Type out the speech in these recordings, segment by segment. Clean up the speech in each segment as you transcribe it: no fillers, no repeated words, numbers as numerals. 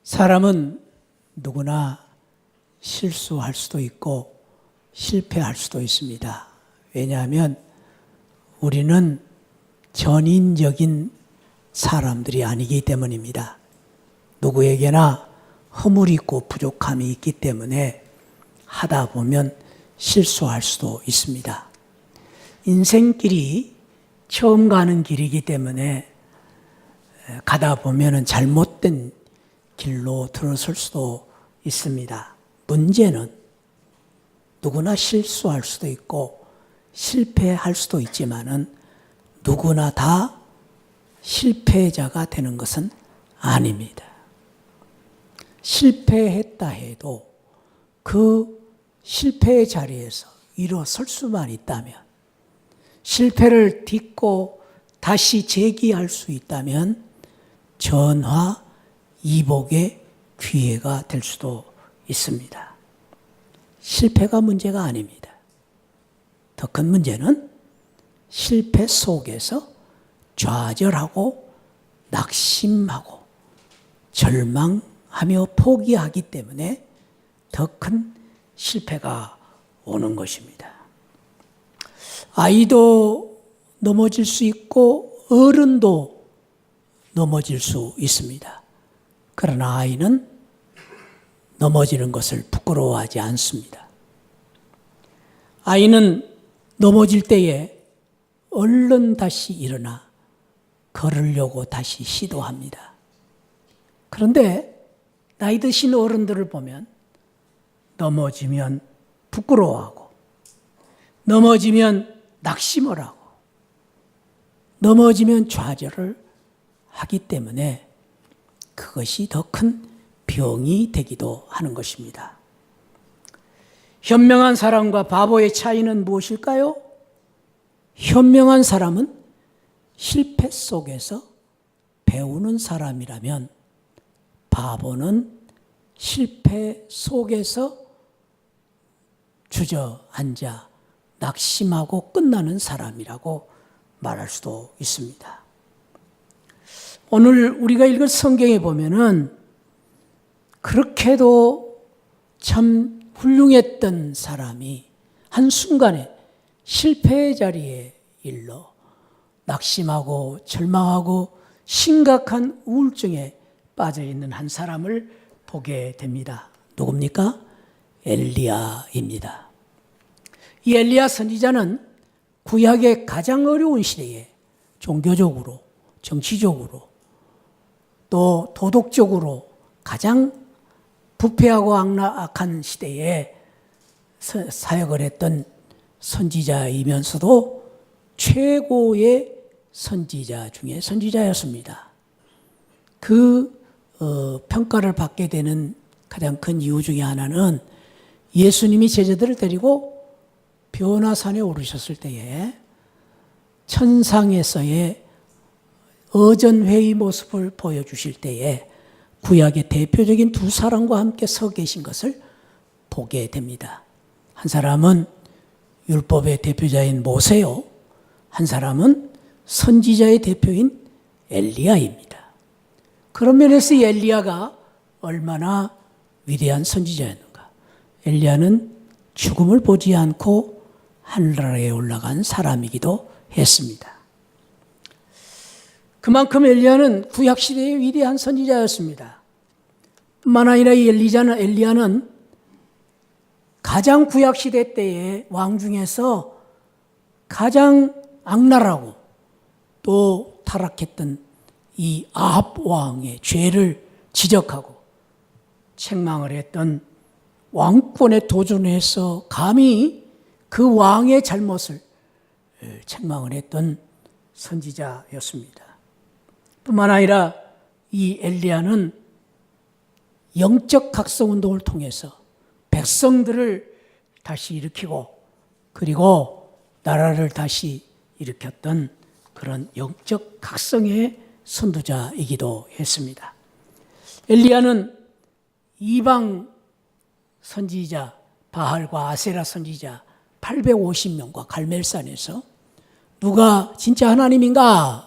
사람은 누구나 실수할 수도 있고 실패할 수도 있습니다. 왜냐하면 우리는 전인적인 사람들이 아니기 때문입니다. 누구에게나 허물이 있고 부족함이 있기 때문에 하다 보면 실수할 수도 있습니다. 인생길이 처음 가는 길이기 때문에 가다 보면 잘못된 길로 들어설 수도 있습니다. 문제는 누구나 실수할 수도 있고 실패할 수도 있지만은 누구나 다 실패자가 되는 것은 아닙니다. 실패했다 해도 그 실패의 자리에서 일어설 수만 있다면, 실패를 딛고 다시 재기할 수 있다면 전화이복의 기회가 될 수도 있습니다. 실패가 문제가 아닙니다. 더 큰 문제는 실패 속에서 좌절하고 낙심하고 절망하며 포기하기 때문에 더 큰 실패가 오는 것입니다. 아이도 넘어질 수 있고 어른도 넘어질 수 있습니다. 그러나 아이는 넘어지는 것을 부끄러워하지 않습니다. 아이는 넘어질 때에 얼른 다시 일어나 걸으려고 다시 시도합니다. 그런데 나이 드신 어른들을 보면 넘어지면 부끄러워하고, 넘어지면 낙심을 하고, 넘어지면 좌절을 하기 때문에 그것이 더 큰 병이 되기도 하는 것입니다. 현명한 사람과 바보의 차이는 무엇일까요? 현명한 사람은 실패 속에서 배우는 사람이라면 바보는 실패 속에서 주저앉아 낙심하고 끝나는 사람이라고 말할 수도 있습니다. 오늘 우리가 읽은 성경에 보면은 그렇게도 참 훌륭했던 사람이 한순간에 실패의 자리에 일러 낙심하고 절망하고 심각한 우울증에 빠져있는 한 사람을 보게 됩니다. 누굽니까? 엘리야입니다. 이 엘리야 선지자는 구약의 가장 어려운 시대에 종교적으로, 정치적으로, 또 도덕적으로 가장 부패하고 악한 시대에 사역을 했던 선지자이면서도 최고의 선지자 중에 선지자였습니다. 그 평가를 받게 되는 가장 큰 이유 중에 하나는 예수님이 제자들을 데리고 변화산에 오르셨을 때에 천상에서의 어전회의 모습을 보여주실 때에 구약의 대표적인 두 사람과 함께 서 계신 것을 보게 됩니다. 한 사람은 율법의 대표자인 모세요, 한 사람은 선지자의 대표인 엘리야입니다. 그런 면에서 이 엘리야가 얼마나 위대한 선지자였는가. 엘리야는 죽음을 보지 않고 하늘나라에 올라간 사람이기도 했습니다. 그만큼 엘리야는 구약시대의 위대한 선지자였습니다. 뿐만 아니라 이 엘리야는 가장 구약시대 때의 왕 중에서 가장 악랄하고 또 타락했던 이 아합 왕의 죄를 지적하고 책망을 했던, 왕권에 도전해서 감히 그 왕의 잘못을 책망을 했던 선지자였습니다. 뿐만 아니라 이 엘리야는 영적 각성운동을 통해서 백성들을 다시 일으키고 그리고 나라를 다시 일으켰던 그런 영적 각성의 선두자이기도 했습니다. 엘리야는 이방 선지자 바알과 아세라 선지자 850명과 갈멜산에서 누가 진짜 하나님인가?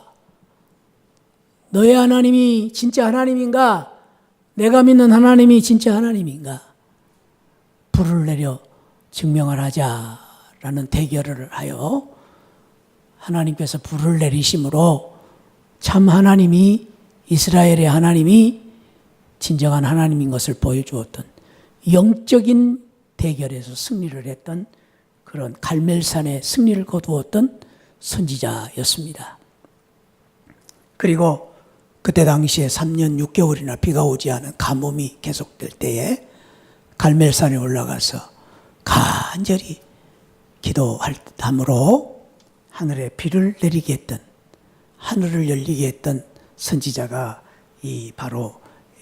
너의 하나님이 진짜 하나님인가? 내가 믿는 하나님이 진짜 하나님인가? 불을 내려 증명을 하자라는 대결을 하여 하나님께서 불을 내리심으로 참 하나님이, 이스라엘의 하나님이 진정한 하나님인 것을 보여주었던 영적인 대결에서 승리를 했던 그런 갈멜산의 승리를 거두었던 선지자였습니다. 그리고 그때 당시에 3년 6개월이나 비가 오지 않은 가뭄이 계속될 때에 갈멜산에 올라가서 간절히 기도함으로 하늘에 비를 내리게 했던, 하늘을 열리게 했던 선지자가 이 바로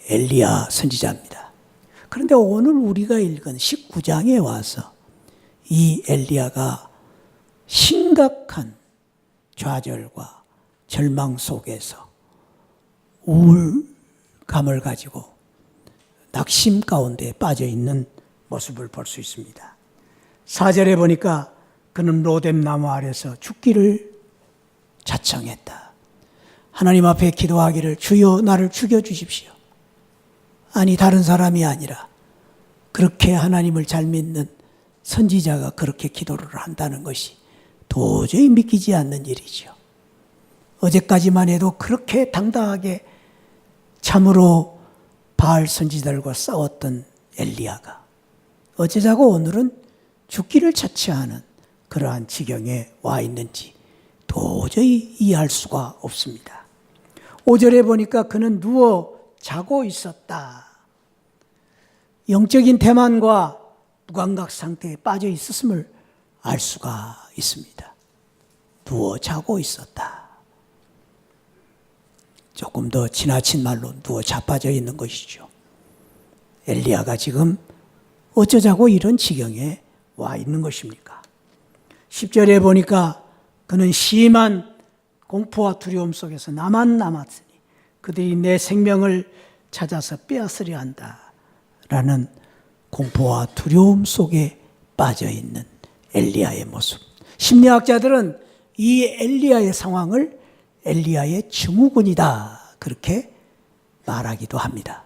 엘리야 선지자입니다. 그런데 오늘 우리가 읽은 19장에 와서 이 엘리야가 심각한 좌절과 절망 속에서 우울감을 가지고 낙심 가운데 빠져 있는 모습을 볼 수 있습니다. 4절에 보니까 그는 로뎀 나무 아래서 죽기를 자청했다. 하나님 앞에 기도하기를 주여 나를 죽여주십시오. 아니 다른 사람이 아니라 그렇게 하나님을 잘 믿는 선지자가 그렇게 기도를 한다는 것이 도저히 믿기지 않는 일이죠. 어제까지만 해도 그렇게 당당하게 참으로 바알 선지자들과 싸웠던 엘리야가 어쩌자고 오늘은 죽기를 자처하는 그러한 지경에 와 있는지 도저히 이해할 수가 없습니다. 5절에 보니까 그는 누워 자고 있었다. 영적인 태만과 무감각 상태에 빠져 있었음을 알 수가 있습니다. 누워 자고 있었다. 조금 더 지나친 말로 누워 자빠져 있는 것이죠. 엘리야가 지금 어쩌자고 이런 지경에 와 있는 것입니까? 10절에 보니까 그는 심한 공포와 두려움 속에서 나만 남았으니 그들이 내 생명을 찾아서 빼앗으려 한다 라는 공포와 두려움 속에 빠져 있는 엘리야의 모습. 심리학자들은 이 엘리야의 상황을 엘리야의 증후군이다 그렇게 말하기도 합니다.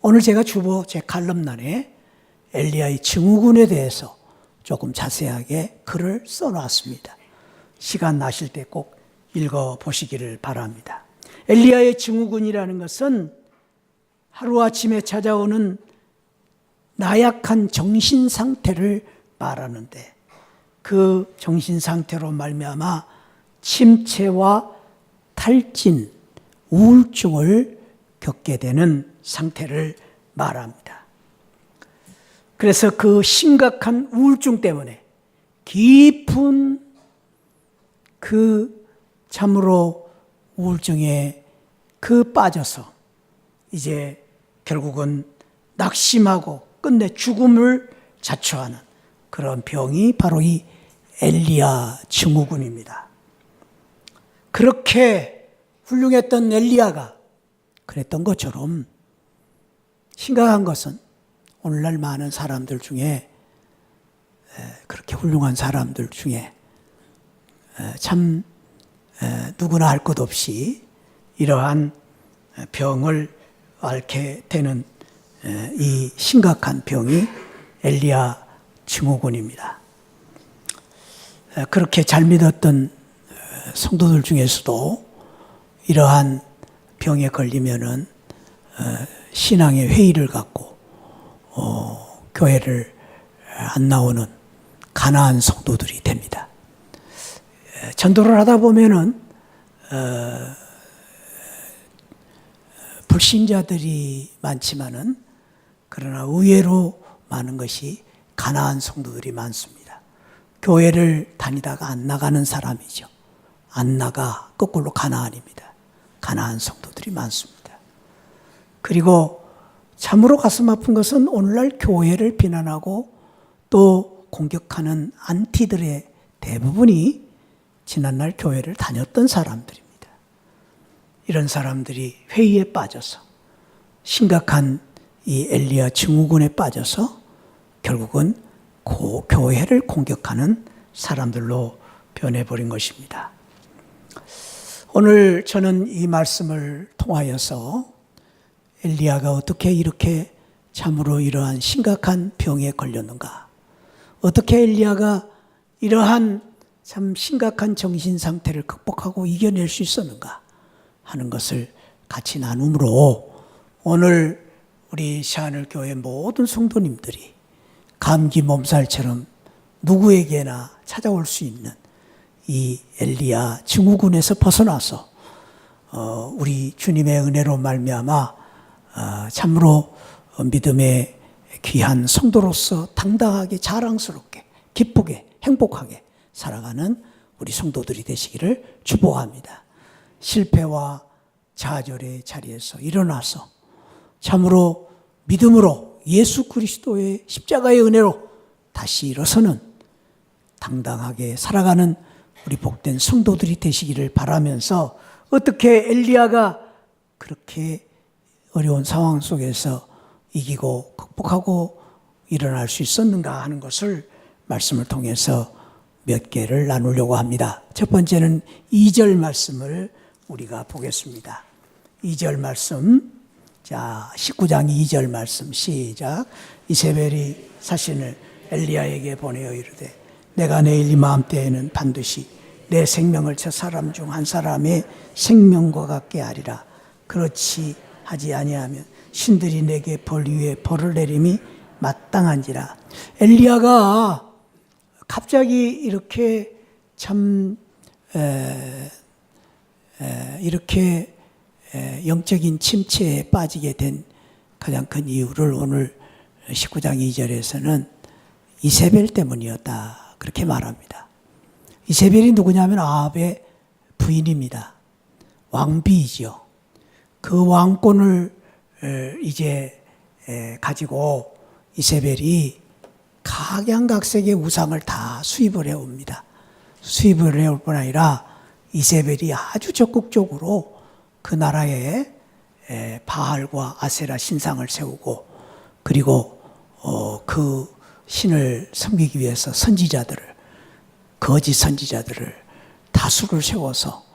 오늘 제가 주보 제 칼럼란에 엘리야의 증후군에 대해서 조금 자세하게 글을 써놨습니다. 시간 나실 때 꼭 읽어보시기를 바랍니다. 엘리야의 증후군이라는 것은 하루아침에 찾아오는 나약한 정신 상태를 말하는데 그 정신 상태로 말미암아 침체와 탈진, 우울증을 겪게 되는 상태를 말합니다. 그래서 그 심각한 우울증 때문에 깊은 그 참으로 우울증에 빠져서 이제 결국은 낙심하고 끝내 죽음을 자초하는 그런 병이 바로 이 엘리야 증후군입니다. 그렇게 훌륭했던 엘리야가 그랬던 것처럼 심각한 것은 오늘날 많은 사람들 중에 그렇게 훌륭한 사람들 중에 참 누구나 할 것 없이 이러한 병을 앓게 되는 이 심각한 병이 엘리야 증후군입니다. 그렇게 잘 믿었던 성도들 중에서도 이러한 병에 걸리면은 신앙의 회의를 갖고 교회를 안 나오는 가난한 성도들이 됩니다. 전도를 하다 보면은 불신자들이 많지만은 그러나 의외로 많은 것이 가난한 성도들이 많습니다. 교회를 다니다가 안 나가는 사람이죠. 안 나가 거꾸로 가나안입니다. 가나안 성도들이 많습니다. 그리고 참으로 가슴 아픈 것은 오늘날 교회를 비난하고 또 공격하는 안티들의 대부분이 지난날 교회를 다녔던 사람들입니다. 이런 사람들이 회의에 빠져서 심각한 이 엘리야 증후군에 빠져서 결국은 교회를 공격하는 사람들로 변해버린 것입니다. 오늘 저는 이 말씀을 통하여서 엘리야가 어떻게 이렇게 참으로 이러한 심각한 병에 걸렸는가? 어떻게 엘리야가 이러한 참 심각한 정신 상태를 극복하고 이겨낼 수 있었는가 하는 것을 같이 나눔으로 오늘 우리 시안을 교회 모든 성도님들이 감기 몸살처럼 누구에게나 찾아올 수 있는 이 엘리야 증후군에서 벗어나서 우리 주님의 은혜로 말미암아 참으로 믿음의 귀한 성도로서 당당하게 자랑스럽게 기쁘게 행복하게 살아가는 우리 성도들이 되시기를 축복합니다. 실패와 좌절의 자리에서 일어나서 참으로 믿음으로 예수 그리스도의 십자가의 은혜로 다시 일어서는 당당하게 살아가는 우리 복된 성도들이 되시기를 바라면서 어떻게 엘리야가 그렇게 어려운 상황 속에서 이기고 극복하고 일어날 수 있었는가 하는 것을 말씀을 통해서 몇 개를 나누려고 합니다. 첫 번째는 2절 말씀을 우리가 보겠습니다. 2절 말씀, 자 19장 2절 말씀 시작. 이세벨이 사신을 엘리야에게 보내어 이르되 내가 내일 이맘때에는 반드시 내 생명을 저 사람 중 한 사람의 생명과 같게 하리라. 그렇지 하지 아니하면 신들이 내게 벌 위에 벌을 내림이 마땅한지라. 엘리야가 갑자기 이렇게 참 이렇게 영적인 침체에 빠지게 된 가장 큰 이유를 오늘 19장 2절에서는 이세벨 때문이었다 그렇게 말합니다. 이세벨이 누구냐면 아합의 부인입니다. 왕비이죠. 그 왕권을 이제 가지고 이세벨이 각양각색의 우상을 다 수입을 해옵니다. 수입을 해올 뿐 아니라 이세벨이 아주 적극적으로 그 나라에 바알과 아세라 신상을 세우고 그리고 그 신을 섬기기 위해서 선지자들을 거짓 선지자들을 다수를 세워서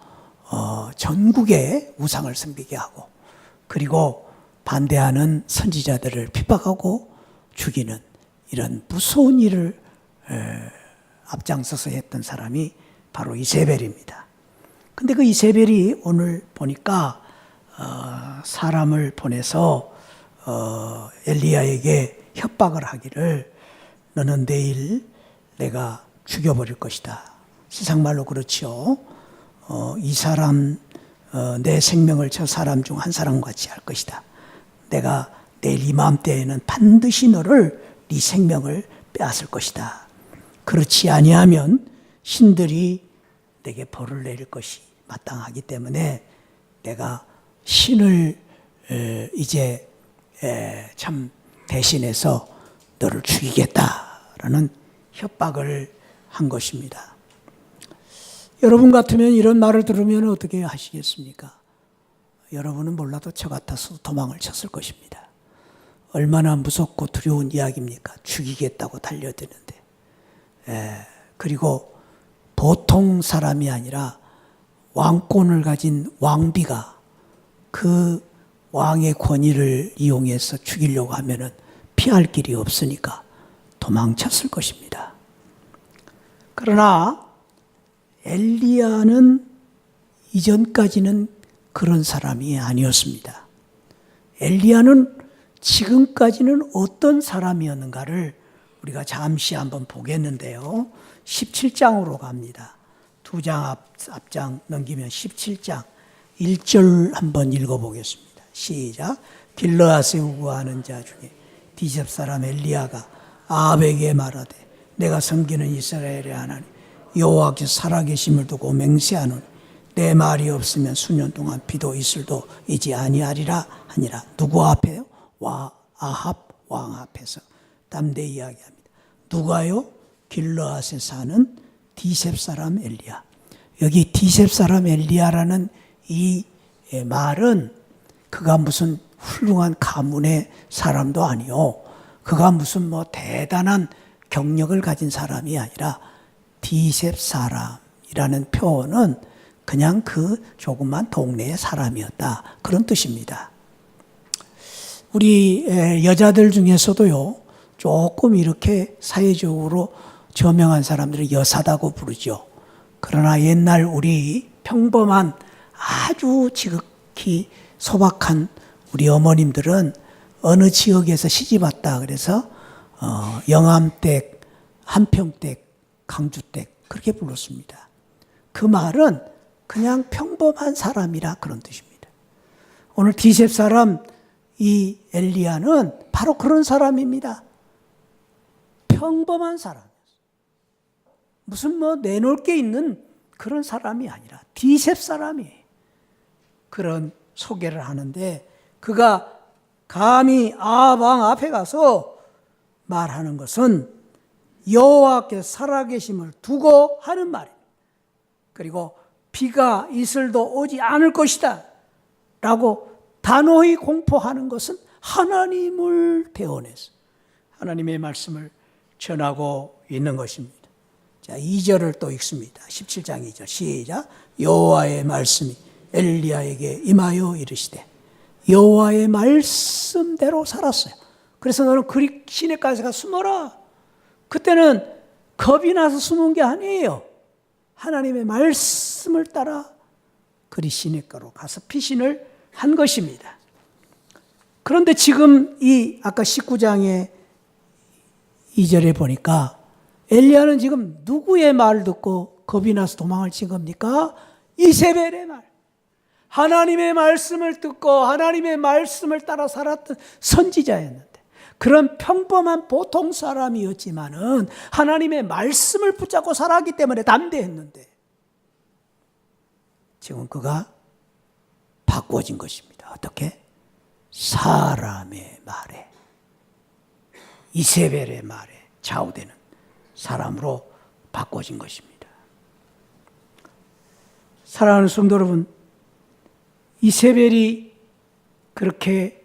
전국에 우상을 섬기게 하고 그리고 반대하는 선지자들을 핍박하고 죽이는 이런 무서운 일을 앞장서서 했던 사람이 바로 이세벨입니다. 근데 그 이세벨이 오늘 보니까 사람을 보내서 엘리야에게 협박을 하기를 너는 내일 내가 죽여버릴 것이다. 세상말로 그렇지요. 이 사람 내 생명을 저 사람 중 한 사람 같이 할 것이다. 내가 내일 이맘때에는 반드시 너를 네 생명을 빼앗을 것이다. 그렇지 아니하면 신들이 내게 벌을 내릴 것이 마땅하기 때문에 내가 신을 이제 참 대신해서 너를 죽이겠다라는 협박을 한 것입니다. 여러분 같으면 이런 말을 들으면 어떻게 하시겠습니까? 여러분은 몰라도 저 같아서 도망을 쳤을 것입니다. 얼마나 무섭고 두려운 이야기입니까? 죽이겠다고 달려드는데. 그리고 보통 사람이 아니라 왕권을 가진 왕비가 그 왕의 권위를 이용해서 죽이려고 하면은 피할 길이 없으니까 도망쳤을 것입니다. 그러나 엘리야는 이전까지는 그런 사람이 아니었습니다. 엘리야는 지금까지는 어떤 사람이었는가를 우리가 잠시 한번 보겠는데요. 17장으로 갑니다. 두 장 앞장 넘기면 17장 1절 한번 읽어보겠습니다. 시작. 길르앗에 우거하는 자 중에 디셉 사람 엘리야가 아합에게 말하되 내가 섬기는 이스라엘의 하나님 여호와께서 살아계심을 두고 맹세하노니 내 말이 없으면 수년 동안 비도 이슬도 이지 아니하리라 하니라. 누구 앞에요? 아합 왕 앞에서 담대히 이야기합니다. 누가요? 길르앗에 사는 디셉 사람 엘리야. 여기 디셉 사람 엘리야라는 이 말은 그가 무슨 훌륭한 가문의 사람도 아니요. 그가 무슨 뭐 대단한 경력을 가진 사람이 아니라 디셉 사람이라는 표현은 그냥 그 조그만 동네의 사람이었다. 그런 뜻입니다. 우리 여자들 중에서도요, 조금 이렇게 사회적으로 저명한 사람들을 여사다고 부르죠. 그러나 옛날 우리 평범한 아주 지극히 소박한 우리 어머님들은 어느 지역에서 시집 왔다 그래서 영암댁, 한평댁, 강주댁 그렇게 불렀습니다. 그 말은 그냥 평범한 사람이라 그런 뜻입니다. 오늘 디셉 사람 이 엘리야는 바로 그런 사람입니다. 평범한 사람이었어요. 무슨 내놓을 게 있는 그런 사람이 아니라 디셉 사람이에요. 그런 소개를 하는데 그가 감히 아합 왕 앞에 가서 말하는 것은 여호와께서 살아계심을 두고 하는 말입니다. 그리고 비가 이슬도 오지 않을 것이다 라고 단호히 공포하는 것은 하나님을 대언해서 하나님의 말씀을 전하고 있는 것입니다. 자, 2절을 또 읽습니다. 17장 2절 시작. 여호와의 말씀이 엘리야에게 임하여 이르시되 여호와의 말씀대로 살았어요. 그래서 너는 그리 시내가에 가 숨어라. 그때는 겁이 나서 숨은 게 아니에요. 하나님의 말씀을 따라 그리 시내가로 가서 피신을 한 것입니다. 그런데 지금 이 아까 19장의 2절에 보니까 엘리야는 지금 누구의 말을 듣고 겁이 나서 도망을 친 겁니까? 이세벨의 말. 하나님의 말씀을 듣고 하나님의 말씀을 따라 살았던 선지자였는데 그런 평범한 보통 사람이었지만은 하나님의 말씀을 붙잡고 살았기 때문에 담대했는데 지금 그가 바꿔진 것입니다. 어떻게? 사람의 말에 이세벨의 말에 좌우되는 사람으로 바꿔진 것입니다. 사랑하는 성도 여러분, 이세벨이 그렇게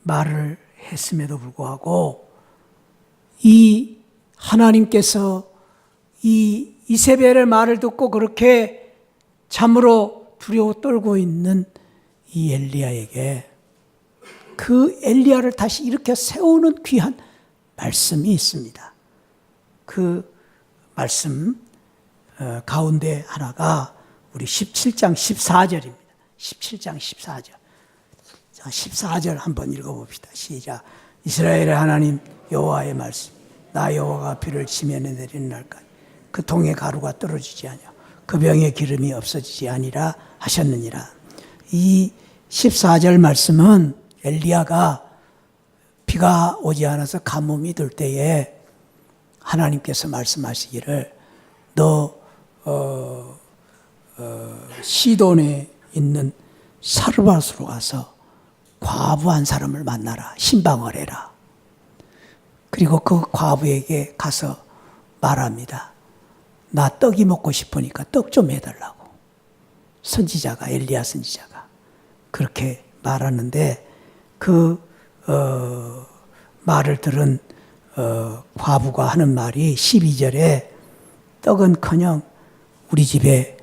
말을 했음에도 불구하고 이 하나님께서 이 이세벨의 말을 듣고 그렇게 참으로 두려워 떨고 있는 이 엘리야에게 그 엘리야를 다시 일으켜 세우는 귀한 말씀이 있습니다. 그 말씀 가운데 하나가 우리 17장 14절입니다. 17장 14절. 자, 14절 한번 읽어봅시다. 시작. 이스라엘의 하나님 여호와의 말씀. 나 여호와가 비를 지면에 내리는 날까지 그 통에 가루가 떨어지지 아니하고 그 병에 기름이 없어지지 아니라 하셨느니라. 이 14절 말씀은 엘리야가 비가 오지 않아서 가뭄이 들 때에 하나님께서 말씀하시기를 너 시돈에 있는 사르밧으로 가서 과부 한 사람을 만나라. 신방을 해라. 그리고 그 과부에게 가서 말합니다. 나 떡이 먹고 싶으니까 떡 좀 해달라고. 선지자가 엘리야 선지자가 그렇게 말하는데 그 말을 들은 과부가 하는 말이 12절에 떡은커녕 우리 집에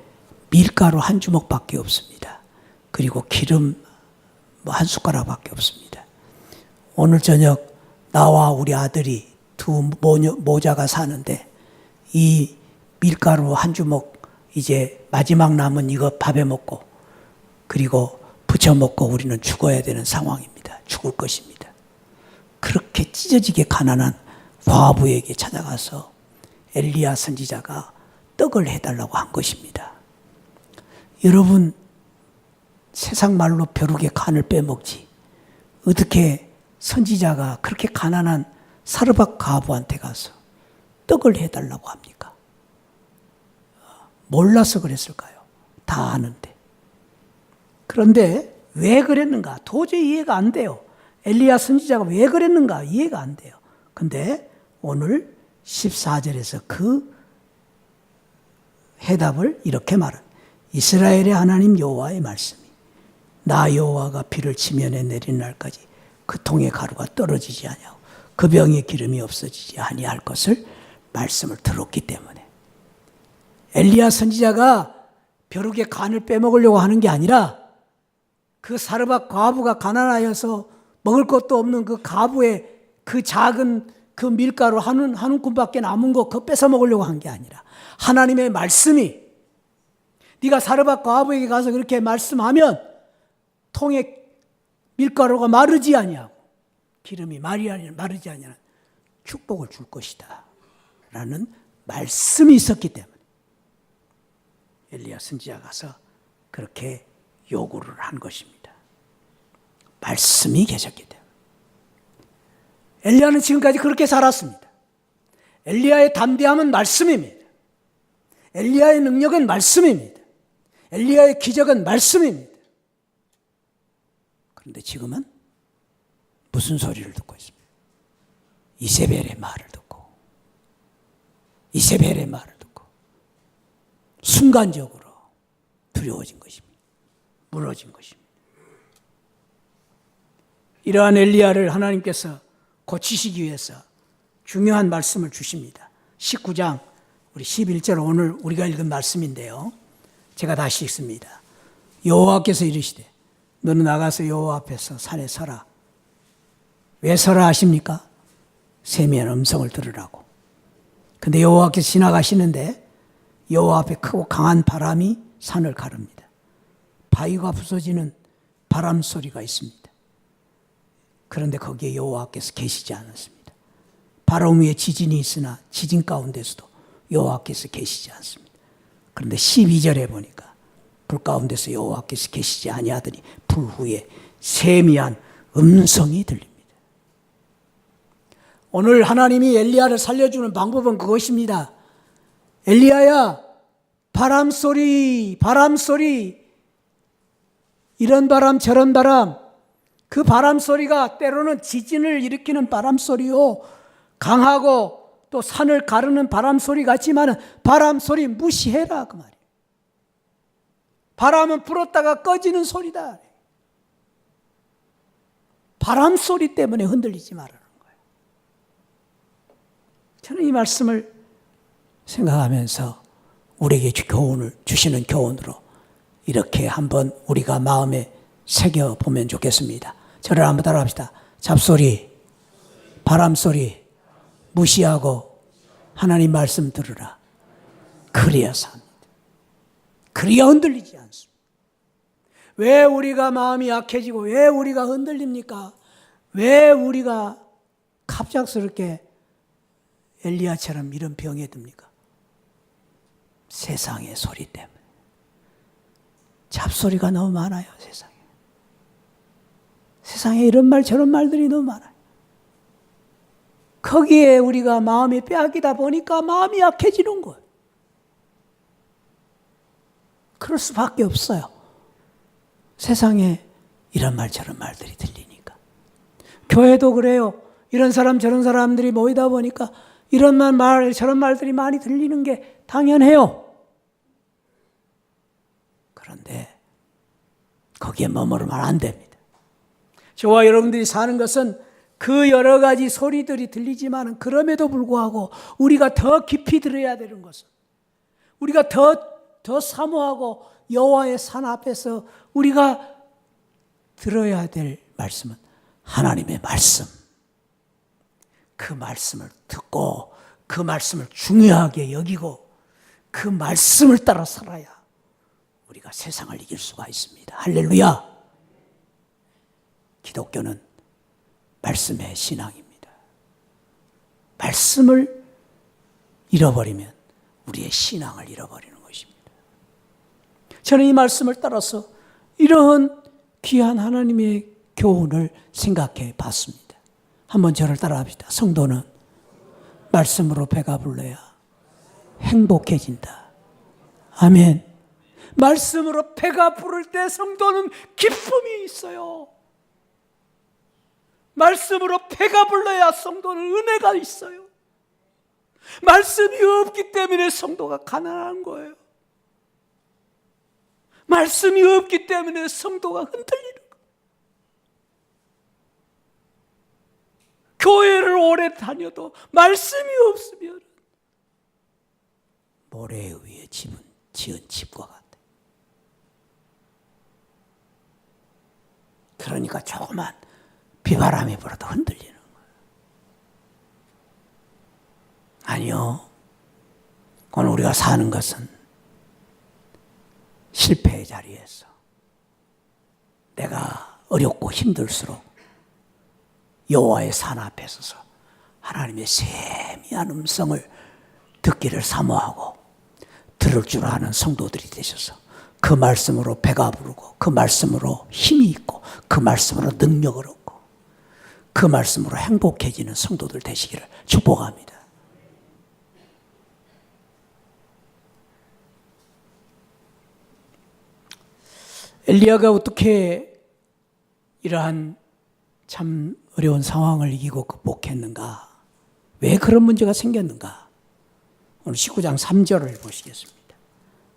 밀가루 한 주먹밖에 없습니다. 그리고 기름 한 숟가락밖에 없습니다. 오늘 저녁 나와 우리 아들이 두 모자가 사는데 이 밀가루 한 주먹 이제 마지막 남은 이거 밥에 먹고 그리고 부쳐 먹고 우리는 죽어야 되는 상황입니다. 죽을 것입니다. 그렇게 찢어지게 가난한 과부에게 찾아가서 엘리야 선지자가 떡을 해달라고 한 것입니다. 여러분, 세상 말로 벼룩의 간을 빼먹지 어떻게 선지자가 그렇게 가난한 사르밧 과부한테 가서 떡을 해달라고 합니까? 몰라서 그랬을까요? 다 아는데. 그런데 왜 그랬는가? 도저히 이해가 안 돼요. 엘리야 선지자가 왜 그랬는가? 이해가 안 돼요. 근데 오늘 14절에서 그 해답을 이렇게 말합니다. 이스라엘의 하나님 여호와의 말씀이 나 여호와가 비를 지면에 내리는 날까지 그 통에 가루가 떨어지지 아니하고 그 병에 기름이 없어지지 아니할 것을 말씀을 들었기 때문에 엘리야 선지자가 벼룩의 간을 빼먹으려고 하는 게 아니라 그 사르밧 과부가 가난하여서 먹을 것도 없는 그 가부의 그 작은 그 밀가루 한 움큼밖에 남은 거 그거 뺏어 먹으려고 한 게 아니라 하나님의 말씀이 네가 사르밧과 아부에게 가서 그렇게 말씀하면 통에 밀가루가 마르지 아니하고 기름이 마르지 아니하는 축복을 줄 것이다 라는 말씀이 있었기 때문에 엘리야 선지자가 가서 그렇게 요구를 한 것입니다. 말씀이 계셨기 때문에. 엘리야는 지금까지 그렇게 살았습니다. 엘리야의 담대함은 말씀입니다. 엘리야의 능력은 말씀입니다. 엘리야의 기적은 말씀입니다. 그런데 지금은 무슨 소리를 듣고 있습니까? 이세벨의 말을 듣고 이세벨의 말을 듣고 순간적으로 두려워진 것입니다. 무너진 것입니다. 이러한 엘리야를 하나님께서 고치시기 위해서 중요한 말씀을 주십니다. 19장 우리 11절 오늘 우리가 읽은 말씀인데요. 제가 다시 읽습니다. 여호와께서 이르시되 너는 나가서 여호와 앞에서 산에 서라. 왜 서라 하십니까? 세미한 음성을 들으라고. 근데 여호와께서 지나가시는데 여호와 앞에 크고 강한 바람이 산을 가릅니다. 바위가 부서지는 바람 소리가 있습니다. 그런데 거기에 여호와께서 계시지 않았습니다. 바람 위에 지진이 있으나 지진 가운데서도 여호와께서 계시지 않습니다. 그런데 12절에 보니까 불 가운데서 여호와께서 계시지 아니하더니 불 후에 세미한 음성이 들립니다. 오늘 하나님이 엘리야를 살려주는 방법은 그것입니다. 엘리야야, 바람 소리, 이런 바람 저런 바람, 그 바람 소리가 때로는 지진을 일으키는 바람 소리요, 강하고 또 산을 가르는 바람 소리 같지만 바람 소리 무시해라 그 말이에요. 바람은 불었다가 꺼지는 소리다. 바람 소리 때문에 흔들리지 말라는 거예요. 저는 이 말씀을 생각하면서 우리에게 교훈을 주시는 교훈으로 이렇게 한번 우리가 마음에 새겨보면 좋겠습니다. 저를 한번 따라합시다. 잡소리, 바람소리 무시하고 하나님 말씀 들으라. 그래야 삽니다. 그래야 흔들리지 않습니다. 왜 우리가 마음이 약해지고 왜 우리가 흔들립니까? 왜 우리가 갑작스럽게 엘리야처럼 이런 병에 듭니까? 세상의 소리 때문에. 잡소리가 너무 많아요, 세상에. 세상에 이런 말 저런 말들이 너무 많아요. 거기에 우리가 마음이 빼앗기다 보니까 마음이 약해지는 거예요. 그럴 수밖에 없어요. 세상에 이런 말 저런 말들이 들리니까. 교회도 그래요. 이런 사람 저런 사람들이 모이다 보니까 이런 말 저런 말들이 많이 들리는 게 당연해요. 그런데 거기에 머무르면 안 됩니다. 저와 여러분들이 사는 것은 그 여러 가지 소리들이 들리지만 그럼에도 불구하고 우리가 더 깊이 들어야 되는 것은 우리가 더 사모하고 여호와의 산 앞에서 우리가 들어야 될 말씀은 하나님의 말씀. 그 말씀을 듣고 그 말씀을 중요하게 여기고 그 말씀을 따라 살아야 우리가 세상을 이길 수가 있습니다. 할렐루야. 기독교는 말씀의 신앙입니다. 말씀을 잃어버리면 우리의 신앙을 잃어버리는 것입니다. 저는 이 말씀을 따라서 이러한 귀한 하나님의 교훈을 생각해 봤습니다. 한번 저를 따라합시다. 성도는 말씀으로 배가 불러야 행복해진다. 아멘. 말씀으로 배가 부를 때 성도는 기쁨이 있어요. 말씀으로 배가 불러야 성도는 은혜가 있어요. 말씀이 없기 때문에 성도가 가난한 거예요. 말씀이 없기 때문에 성도가 흔들리는 거예요. 교회를 오래 다녀도 말씀이 없으면 모래 위에 지은 집과 같아요. 그러니까 조그만 비바람이 불어도 흔들리는 거예요. 아니요. 오늘 우리가 사는 것은 실패의 자리에서 내가 어렵고 힘들수록 여호와의 산 앞에 서서 하나님의 세미한 음성을 듣기를 사모하고 들을 줄 아는 성도들이 되셔서 그 말씀으로 배가 부르고 그 말씀으로 힘이 있고 그 말씀으로 능력을 얻고 그 말씀으로 행복해지는 성도들 되시기를 축복합니다. 엘리야가 어떻게 이러한 참 어려운 상황을 이기고 극복했는가? 왜 그런 문제가 생겼는가? 오늘 19장 3절을 보시겠습니다.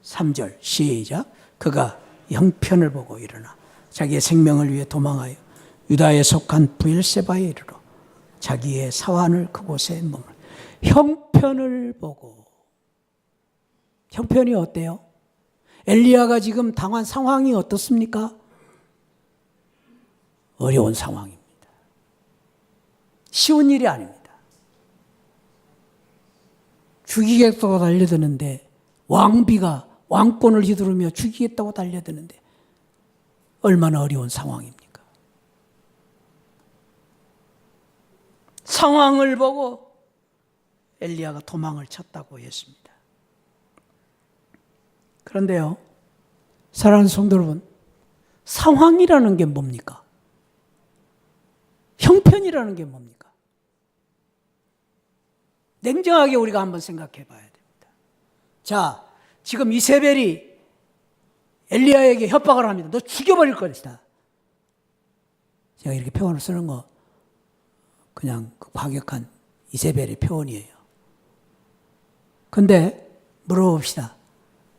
3절 시작. 그가 형편을 보고 일어나 자기의 생명을 위해 도망하여 유다에 속한 브엘세바에 이르러 자기의 사환을 그곳에 머물. 형편을 보고. 형편이 어때요? 엘리야가 지금 당한 상황이 어떻습니까? 어려운 상황입니다. 쉬운 일이 아닙니다. 죽이겠다고 달려드는데 왕비가 왕권을 휘두르며 죽이겠다고 달려드는데 얼마나 어려운 상황입니까? 상황을 보고 엘리야가 도망을 쳤다고 했습니다. 그런데요, 사랑하는 성도 여러분, 상황이라는 게 뭡니까? 형편이라는 게 뭡니까? 냉정하게 우리가 한번 생각해 봐야 됩니다. 자, 지금 이세벨이 엘리야에게 협박을 합니다. 너 죽여버릴 것이다. 제가 이렇게 표현을 쓰는 거 그냥 그 과격한 이세벨의 표현이에요. 근데 물어봅시다.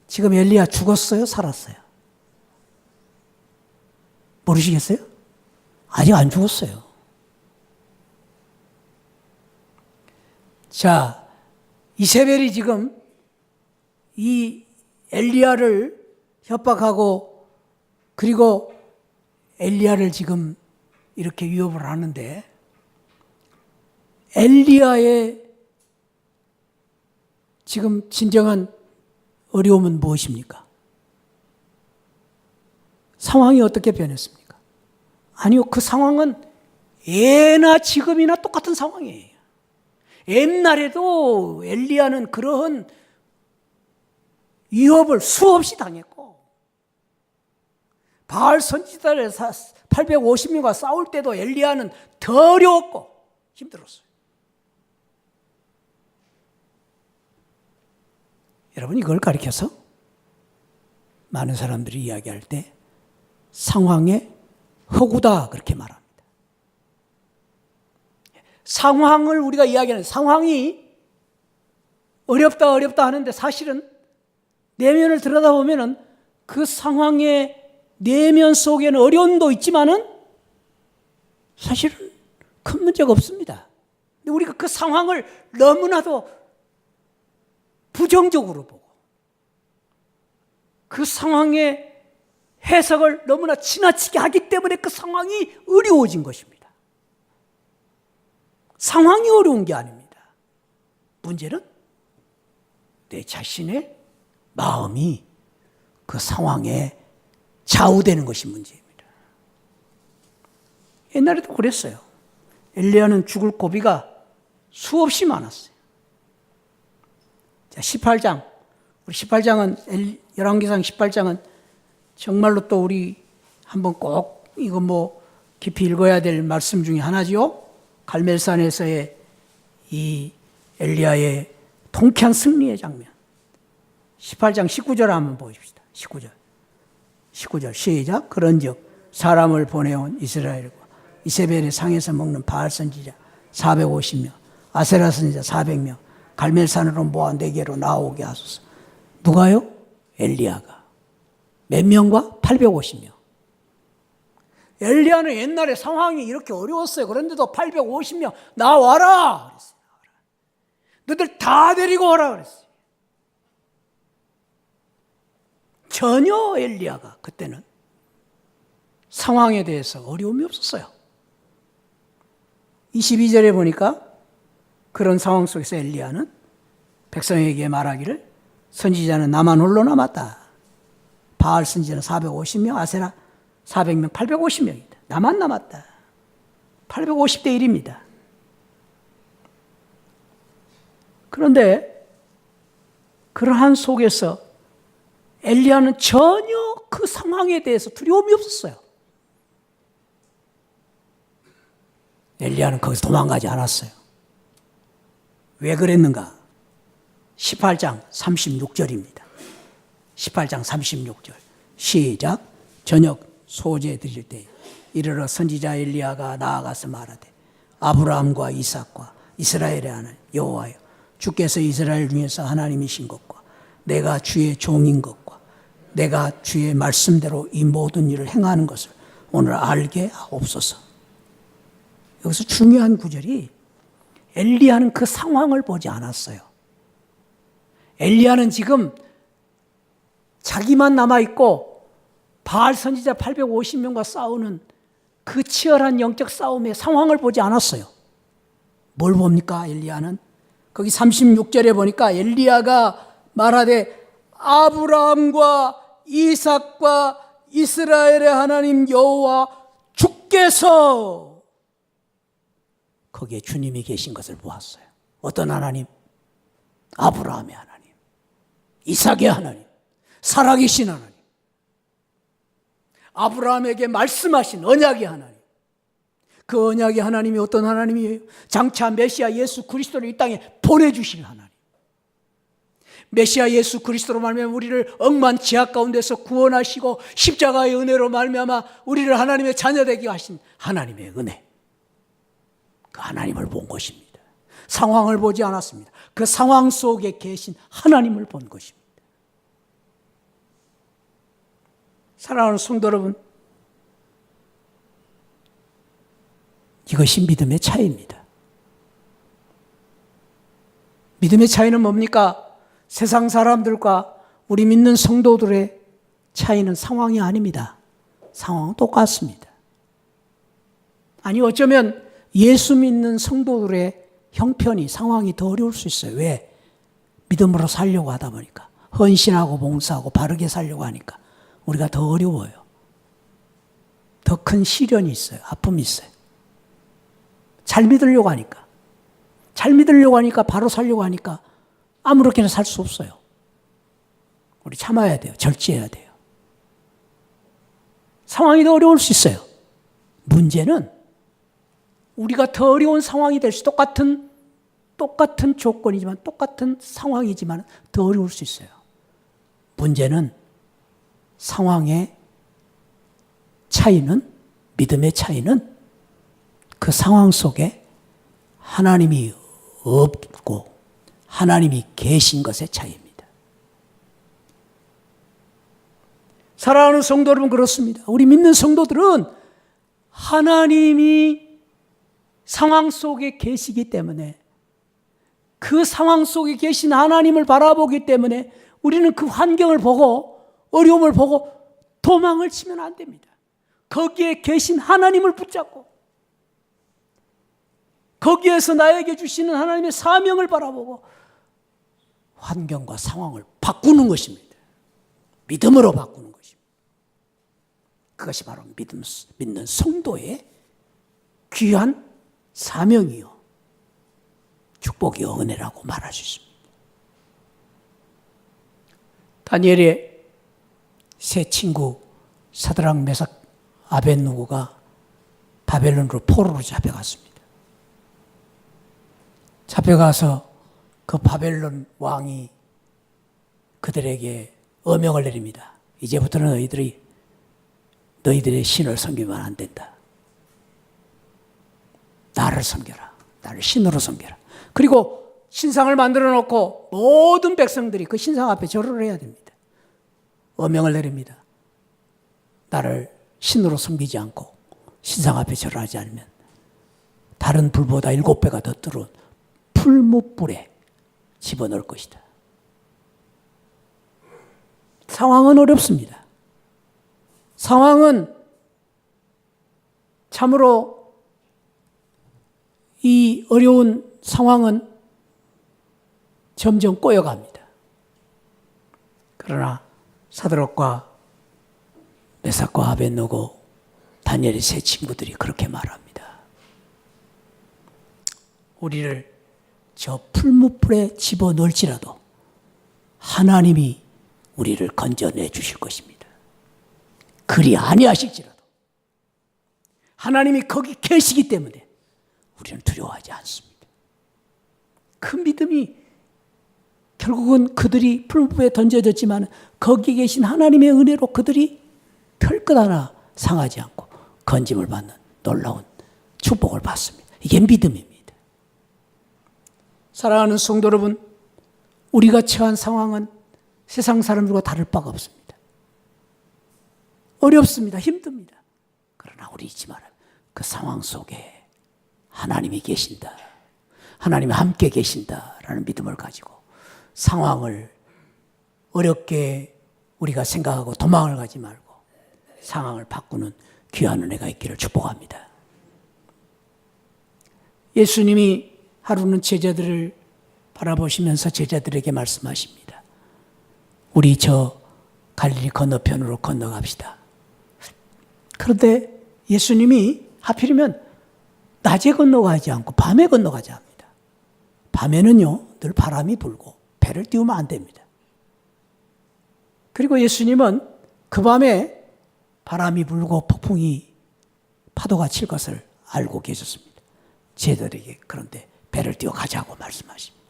지금 엘리야 죽었어요? 살았어요? 모르시겠어요? 아직 안 죽었어요. 자, 이세벨이 지금 이 엘리야를 협박하고 그리고 엘리야를 지금 이렇게 위협을 하는데 엘리야의 지금 진정한 어려움은 무엇입니까? 상황이 어떻게 변했습니까? 아니요, 그 상황은 예나 지금이나 똑같은 상황이에요. 옛날에도 엘리야는 그러한 위협을 수없이 당했고 바알 선지자를 850명과 싸울 때도 엘리야는 더 어려웠고 힘들었어요. 여러분, 이걸 가리켜서 많은 사람들이 이야기할 때 상황의 허구다 그렇게 말합니다. 상황을 우리가 이야기하는 상황이 어렵다 하는데 사실은 내면을 들여다보면 그 상황의 내면 속에는 어려움도 있지만은 사실은 큰 문제가 없습니다. 근데 우리가 그 상황을 너무나도 부정적으로 보고 그 상황의 해석을 너무나 지나치게 하기 때문에 그 상황이 어려워진 것입니다. 상황이 어려운 게 아닙니다. 문제는 내 자신의 마음이 그 상황에 좌우되는 것이 문제입니다. 옛날에도 그랬어요. 엘리야는 죽을 고비가 수없이 많았어요. 자, 18장. 우리 18장은, 열왕기상 18장은 정말로 또 우리 한번 꼭 이거 뭐 깊이 읽어야 될 말씀 중에 하나지요. 갈멜산에서의 이 엘리야의 통쾌한 승리의 장면. 18장 19절 한번 보십시다. 19절 시작. 그런즉 사람을 보내온 이스라엘과 이세벨의 상에서 먹는 바알 선지자 450명, 아세라 선지자 400명, 갈멜산으로 모아 내게로 나오게 하소서. 누가요? 엘리야가. 몇 명과? 850명. 엘리야는 옛날에 상황이 이렇게 어려웠어요. 그런데도 850명 나와라 그랬어요. 너들 다 데리고 오라 그랬어요. 전혀 엘리야가 그때는 상황에 대해서 어려움이 없었어요. 22절에 보니까 그런 상황 속에서 엘리야는 백성에게 말하기를 선지자는 나만 홀로 남았다. 바알 선지자는 450명, 아세라 400명, 850명이다. 나만 남았다. 850대 1입니다. 그런데 그러한 속에서 엘리야는 전혀 그 상황에 대해서 두려움이 없었어요. 엘리야는 거기서 도망가지 않았어요. 왜 그랬는가? 18장 36절입니다. 18장 36절 시작. 저녁 소제 드릴 때 이르러 선지자 엘리야가 나아가서 말하되 아브라함과 이삭과 이스라엘의 하나님 여호와여 주께서 이스라엘 중에서 하나님이신 것과 내가 주의 종인 것과 내가 주의 말씀대로 이 모든 일을 행하는 것을 오늘 알게 하옵소서. 여기서 중요한 구절이 엘리야는 그 상황을 보지 않았어요. 엘리야는 지금 자기만 남아있고 바알 선지자 850명과 싸우는 그 치열한 영적 싸움의 상황을 보지 않았어요. 뭘 봅니까? 엘리야는 거기 36절에 보니까 엘리야가 말하되 아브라함과 이삭과 이스라엘의 하나님 여호와 주께서 거기에 주님이 계신 것을 보았어요. 어떤 하나님? 아브라함의 하나님, 이삭의 하나님, 살아계신 하나님, 아브라함에게 말씀하신 언약의 하나님. 그 언약의 하나님이 어떤 하나님이에요? 장차 메시아 예수 그리스도를 이 땅에 보내주실 하나님. 메시아 예수 그리스도로 말미암아 우리를 억만 지악 가운데서 구원하시고 십자가의 은혜로 말미암아 우리를 하나님의 자녀되게 하신 하나님의 은혜. 그 하나님을 본 것입니다. 상황을 보지 않았습니다. 그 상황 속에 계신 하나님을 본 것입니다. 사랑하는 성도 여러분, 이것이 믿음의 차이입니다. 믿음의 차이는 뭡니까? 세상 사람들과 우리 믿는 성도들의 차이는 상황이 아닙니다. 상황은 똑같습니다. 아니 어쩌면 예수 믿는 성도들의 형편이 상황이 더 어려울 수 있어요. 왜? 믿음으로 살려고 하다 보니까 헌신하고 봉사하고 바르게 살려고 하니까 우리가 더 어려워요. 더 큰 시련이 있어요. 아픔이 있어요. 잘 믿으려고 하니까 바로 살려고 하니까 아무렇게나 살 수 없어요. 우리 참아야 돼요. 절제해야 돼요. 상황이 더 어려울 수 있어요. 문제는 우리가 더 어려운 상황이 될 수 똑같은 조건이지만 똑같은 상황이지만 더 어려울 수 있어요. 문제는 상황의 차이는 믿음의 차이는 그 상황 속에 하나님이 없고 하나님이 계신 것의 차이입니다. 사랑하는 성도 여러분, 그렇습니다. 우리 믿는 성도들은 하나님이 상황 속에 계시기 때문에 그 상황 속에 계신 하나님을 바라보기 때문에 우리는 그 환경을 보고 어려움을 보고 도망을 치면 안 됩니다. 거기에 계신 하나님을 붙잡고 거기에서 나에게 주시는 하나님의 사명을 바라보고 환경과 상황을 바꾸는 것입니다. 믿음으로 바꾸는 것입니다. 그것이 바로 믿는 성도의 귀한 사명이요 축복이요 은혜라고 말할 수 있습니다. 다니엘의 세 친구 사드락 메삭 아벳느고가 바벨론으로 포로로 잡혀갔습니다. 잡혀가서 그 바벨론 왕이 그들에게 어명을 내립니다. 이제부터는 너희들의 신을 섬기면 안 된다. 나를 섬겨라. 나를 신으로 섬겨라. 그리고 신상을 만들어 놓고 모든 백성들이 그 신상 앞에 절을 해야 됩니다. 어명을 내립니다. 나를 신으로 섬기지 않고 신상 앞에 절하지 않으면 다른 불보다 7배가 더 뜨거운 풀무불에 집어넣을 것이다. 상황은 어렵습니다. 상황은 참으로 어려운 상황은 점점 꼬여갑니다. 그러나 사드락과 메삭과 아벳노고 다니엘의 세 친구들이 그렇게 말합니다. 우리를 저 풀무불에 집어넣을지라도 하나님이 우리를 건져내 주실 것입니다. 그리 아니하실지라도 하나님이 거기 계시기 때문에 우리는 두려워하지 않습니다. 그 믿음이 결국은 그들이 풀무불에 던져졌지만 거기 계신 하나님의 은혜로 그들이 별것 하나 상하지 않고 건짐을 받는 놀라운 축복을 받습니다. 이게 믿음입니다. 사랑하는 성도 여러분, 우리가 처한 상황은 세상 사람들과 다를 바가 없습니다. 어렵습니다. 힘듭니다. 그러나 우리 잊지 말아요. 그 상황 속에 하나님이 계신다. 하나님이 함께 계신다라는 믿음을 가지고 상황을 어렵게 우리가 생각하고 도망을 가지 말고 상황을 바꾸는 귀한 은혜가 있기를 축복합니다. 예수님이 하루는 제자들을 바라보시면서 제자들에게 말씀하십니다. 우리 저 갈릴리 건너편으로 건너갑시다. 그런데 예수님이 하필이면 낮에 건너가지 않고 밤에 건너가자 합니다. 밤에는요, 늘 바람이 불고 배를 띄우면 안 됩니다. 그리고 예수님은 그 밤에 바람이 불고 폭풍이 파도가 칠 것을 알고 계셨습니다. 제자들에게 그런데 배를 띄워 가자고 말씀하십니다.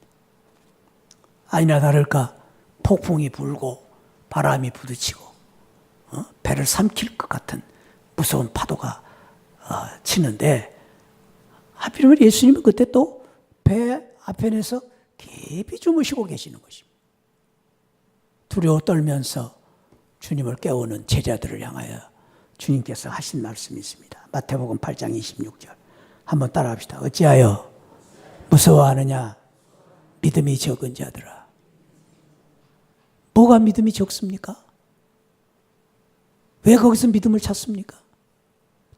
아니나 다를까 폭풍이 불고 바람이 부딪히고 배를 삼킬 것 같은 무서운 파도가 치는데 하필이면 예수님은 그때 또 배 앞에서 깊이 주무시고 계시는 것입니다. 두려워 떨면서 주님을 깨우는 제자들을 향하여 주님께서 하신 말씀이 있습니다. 마태복음 8장 26절 한번 따라합시다. 어찌하여 무서워하느냐 믿음이 적은 자들아. 뭐가 믿음이 적습니까? 왜 거기서 믿음을 찾습니까?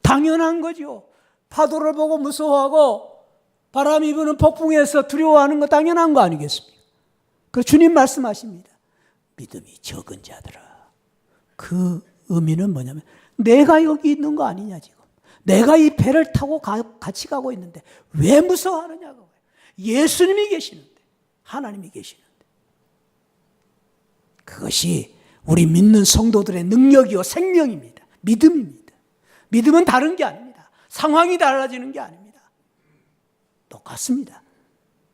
당연한 거죠. 파도를 보고 무서워하고 바람이 부는 폭풍에서 두려워하는 거 당연한 거 아니겠습니까? 그래서 주님 말씀하십니다. 믿음이 적은 자들아. 그 의미는 뭐냐면 내가 여기 있는 거 아니냐 지금. 내가 이 배를 타고 같이 가고 있는데 왜 무서워하느냐고. 예수님이 계시는데, 하나님이 계시는데. 그것이 우리 믿는 성도들의 능력이요 생명입니다. 믿음입니다. 믿음은 다른 게 아닙니다. 상황이 달라지는 게 아닙니다. 똑같습니다.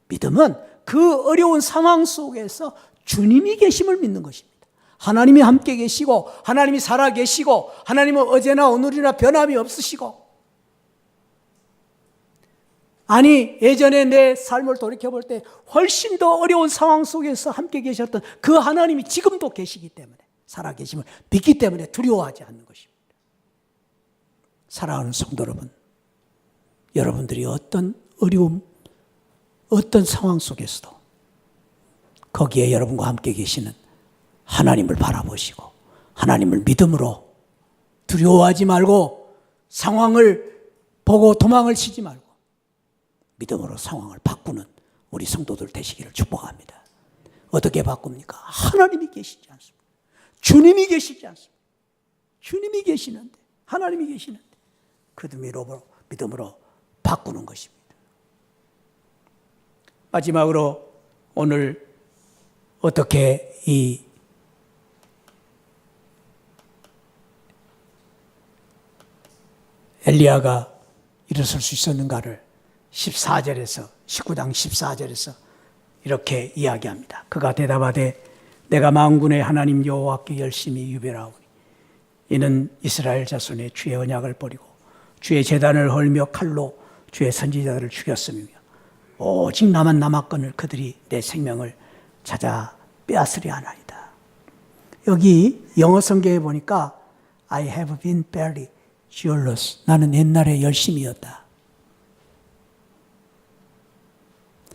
믿음은 그 어려운 상황 속에서 주님이 계심을 믿는 것입니다. 하나님이 함께 계시고 하나님이 살아 계시고 하나님은 어제나 오늘이나 변함이 없으시고 아니 예전에 내 삶을 돌이켜볼 때 훨씬 더 어려운 상황 속에서 함께 계셨던 그 하나님이 지금도 계시기 때문에 살아 계심을 믿기 때문에 두려워하지 않는 것입니다. 사랑하는 성도 여러분, 여러분들이 어떤 어려움, 어떤 상황 속에서도 거기에 여러분과 함께 계시는 하나님을 바라보시고 하나님을 믿음으로 두려워하지 말고 상황을 보고 도망을 치지 말고 믿음으로 상황을 바꾸는 우리 성도들 되시기를 축복합니다. 어떻게 바꿉니까? 하나님이 계시지 않습니까? 주님이 계시지 않습니까? 주님이 계시는데 하나님이 계시는데 그 믿음으로 바꾸는 것입니다. 마지막으로 오늘 어떻게 이 엘리야가 일어설 수 있었는가를 14절에서 19장 14절에서 이렇게 이야기합니다. 그가 대답하되 내가 만군의 하나님 여호와께 열심히 유별하오니 이는 이스라엘 자손의 주의 언약을 버리고 주의 제단을 헐며 칼로 주의 선지자들을 죽였으며 오직 나만 남았거늘 그들이 내 생명을 찾아 빼앗으려 하나이다. 여기 영어 성경에 보니까 I have been very zealous. 나는 옛날에 열심이었다.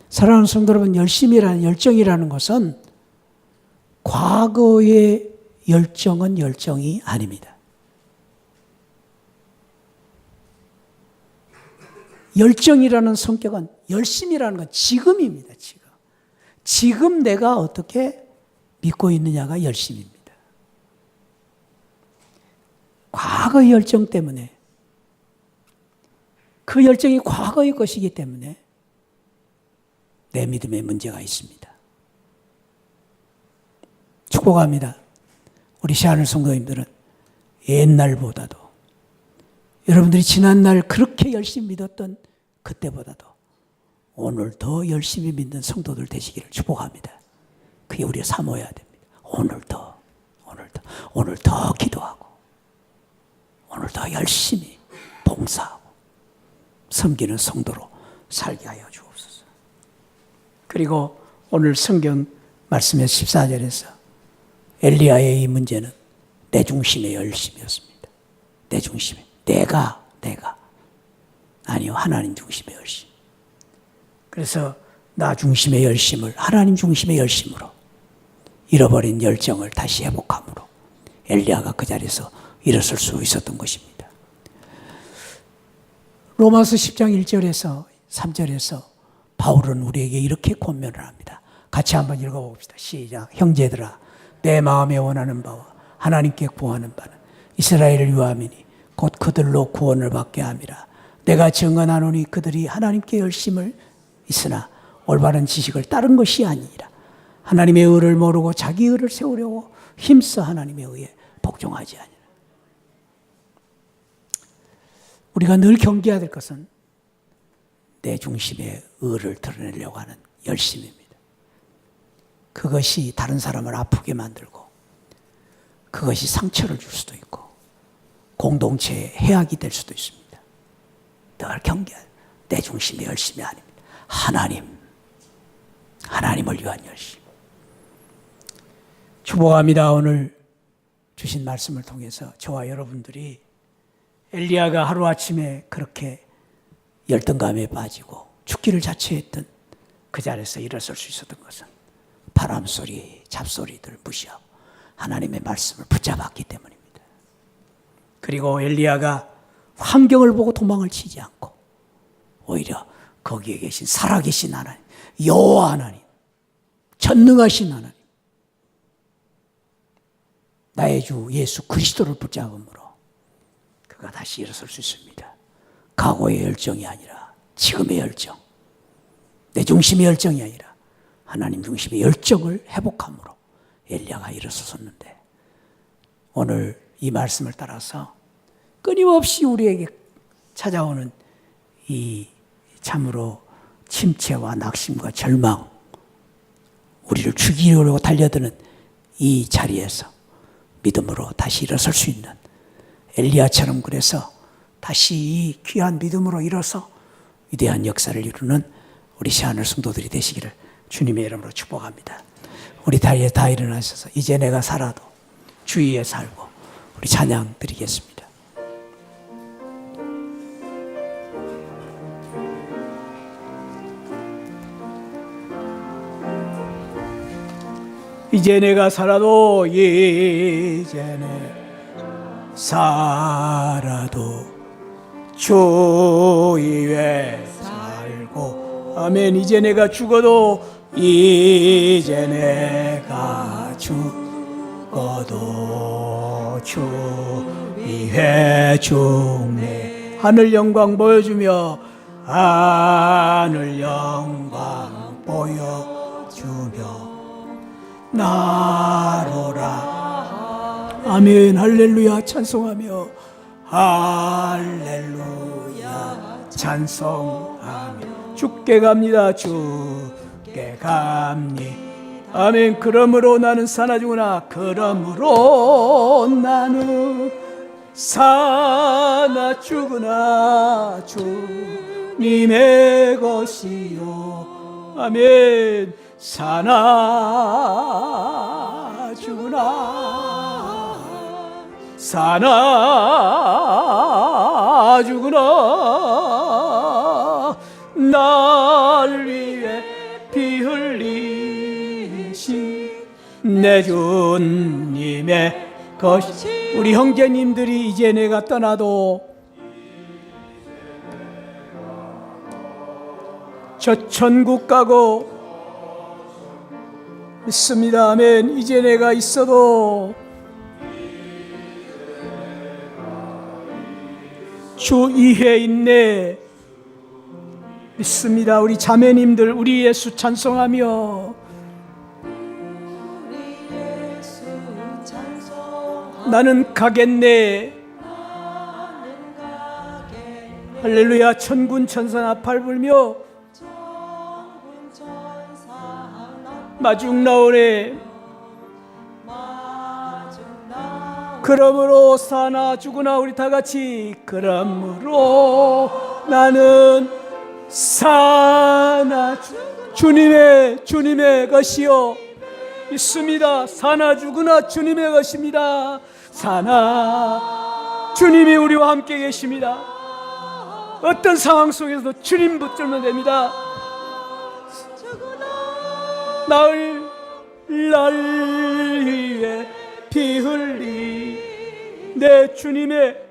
사랑하는 성도 여러분, 열정이라는 것은 과거의 열정은 열정이 아닙니다. 열정이라는 성격은, 열심이라는 건 지금입니다. 지금 내가 어떻게 믿고 있느냐가 열심입니다. 과거의 열정 때문에, 그 열정이 과거의 것이기 때문에 내 믿음에 문제가 있습니다. 축복합니다. 우리 시아는 성도님들은 옛날보다도, 여러분들이 지난날 그렇게 열심히 믿었던 그때보다도 오늘 더 열심히 믿는 성도들 되시기를 축복합니다. 그게 우리가 사모해야 됩니다. 오늘 더 기도하고, 오늘 더 열심히 봉사하고 섬기는 성도로 살게 하여 주옵소서. 그리고 오늘 성경 말씀의 14절에서 엘리야의 이 문제는 내 중심의 열심이었습니다. 내 중심의, 내가 아니요, 하나님 중심의 열심. 그래서 나 중심의 열심을 하나님 중심의 열심으로, 잃어버린 열정을 다시 회복함으로 엘리야가 그 자리에서 일어설 수 있었던 것입니다. 로마서 10장 1절에서 3절에서 바울은 우리에게 이렇게 권면을 합니다. 같이 한번 읽어봅시다. 시작. 형제들아, 내 마음에 원하는 바와 하나님께 구하는 바는 이스라엘을 위함이니 곧 그들로 구원을 받게 함이라. 내가 증언하노니 그들이 하나님께 열심을 있으나 올바른 지식을 따른 것이 아니니라. 하나님의 의를 모르고 자기 의를 세우려고 힘써 하나님의 의에 복종하지 아니라. 우리가 늘 경계해야 될 것은 내 중심의 의를 드러내려고 하는 열심입니다. 그것이 다른 사람을 아프게 만들고, 그것이 상처를 줄 수도 있고 공동체에 해악이 될 수도 있습니다. 늘 경계해야 돼요. 내 중심의 열심이 아닙니다. 하나님을 위한 열심. 축복합니다. 오늘 주신 말씀을 통해서 저와 여러분들이 엘리야가 하루아침에 그렇게 열등감에 빠지고 죽기를 자처했던 그 자리에서 일어설 수 있었던 것은 바람소리, 잡소리들 무시하고 하나님의 말씀을 붙잡았기 때문입니다. 그리고 엘리야가 환경을 보고 도망을 치지 않고 오히려 거기에 계신 살아계신 하나님, 여호와 하나님, 전능하신 하나님, 나의 주 예수 그리스도를 붙잡음으로 그가 다시 일어설 수 있습니다. 과거의 열정이 아니라 지금의 열정, 내 중심의 열정이 아니라 하나님 중심의 열정을 회복함으로 엘리야가 일어섰었는데, 오늘 이 말씀을 따라서 끊임없이 우리에게 찾아오는 이 참으로 침체와 낙심과 절망, 우리를 죽이려고 달려드는 이 자리에서 믿음으로 다시 일어설 수 있는, 엘리야처럼 그래서 다시 이 귀한 믿음으로 일어서 위대한 역사를 이루는 우리 시아늘 성도들이 되시기를 주님의 이름으로 축복합니다. 우리 다리에 다 일어나셔서 이제 내가 살아도 주위에 살고 우리 찬양 드리겠습니다. 이제 내가 살아도, 이제 내가 살아도 주 위에 살고, 아멘. 이제 내가 죽어도, 이제 내가 죽어도 주 위에 죽네. 하늘 영광 보여주며, 하늘 영광 보여주며 나로라. 아멘. 할렐루야 찬송하며, 할렐루야 찬송하며 주께 갑니다. 주께 갑니. 아멘. 그러므로 나는 사나주구나. 그러므로 나는 사나주구나. 주님의 것이요. 아멘. 사나주구나. 사나주구나. 날 위해 피 흘리신 내 주님의 것이. 우리 형제님들이 이제 내가 떠나도 저 천국 가고 믿습니다. 아멘. 이제 내가 있어도 주 이해 있네. 믿습니다. 우리 자매님들 우리 예수 찬송하며 나는 가겠네. 할렐루야. 천군 천사 나팔 불며 마중 나오네. 그러므로 사나 죽으나 우리 다 같이 그러므로 나는 사나 주님의 것이요. 있습니다. 사나 죽으나 주님의 것입니다. 사나 주님이 우리와 함께 계십니다. 어떤 상황 속에서도 주님 붙들면 됩니다. 나을 날 위해 피 흘리 내 주님의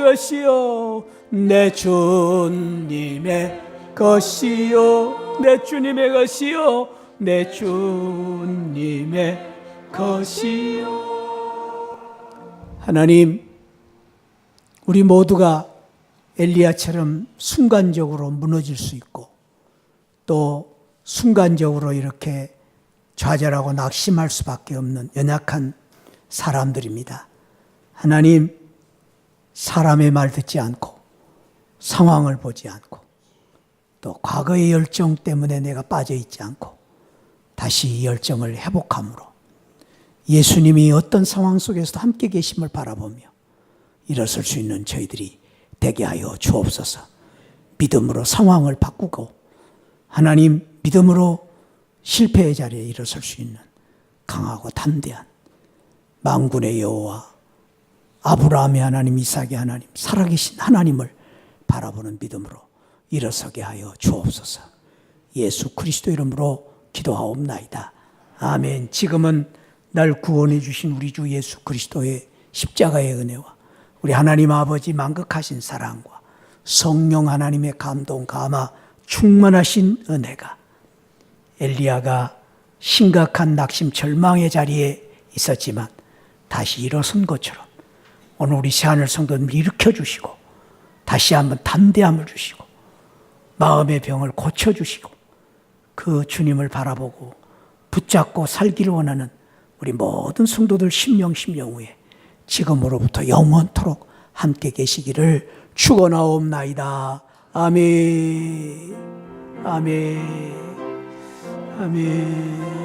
것이요. 내 주님의 것이요. 내 주님의 것이요. 내 주님의 것이요. 하나님, 우리 모두가 엘리야처럼 순간적으로 무너질 수 있고 또 순간적으로 이렇게 좌절하고 낙심할 수밖에 없는 연약한 사람들입니다. 하나님, 사람의 말 듣지 않고 상황을 보지 않고 또 과거의 열정 때문에 내가 빠져 있지 않고 다시 이 열정을 회복함으로 예수님이 어떤 상황 속에서도 함께 계심을 바라보며 일어설 수 있는 저희들이 되게 하여 주옵소서. 믿음으로 상황을 바꾸고 하나님 믿음으로 실패의 자리에 일어설 수 있는 강하고 담대한 만군의 여호와 아브라함의 하나님, 이삭의 하나님, 살아계신 하나님을 바라보는 믿음으로 일어서게 하여 주옵소서. 예수 그리스도 이름으로 기도하옵나이다. 아멘. 지금은 날 구원해 주신 우리 주 예수 그리스도의 십자가의 은혜와 우리 하나님 아버지 만극하신 사랑과 성령 하나님의 감동, 감화, 충만하신 은혜가 엘리야가 심각한 낙심, 절망의 자리에 있었지만 다시 일어선 것처럼 오늘 우리 새하늘 성도님을 일으켜주시고 다시 한번 담대함을 주시고 마음의 병을 고쳐주시고 그 주님을 바라보고 붙잡고 살기를 원하는 우리 모든 성도들 심령 후에 지금으로부터 영원토록 함께 계시기를 축원하옵나이다. 아멘. 아멘. 아멘.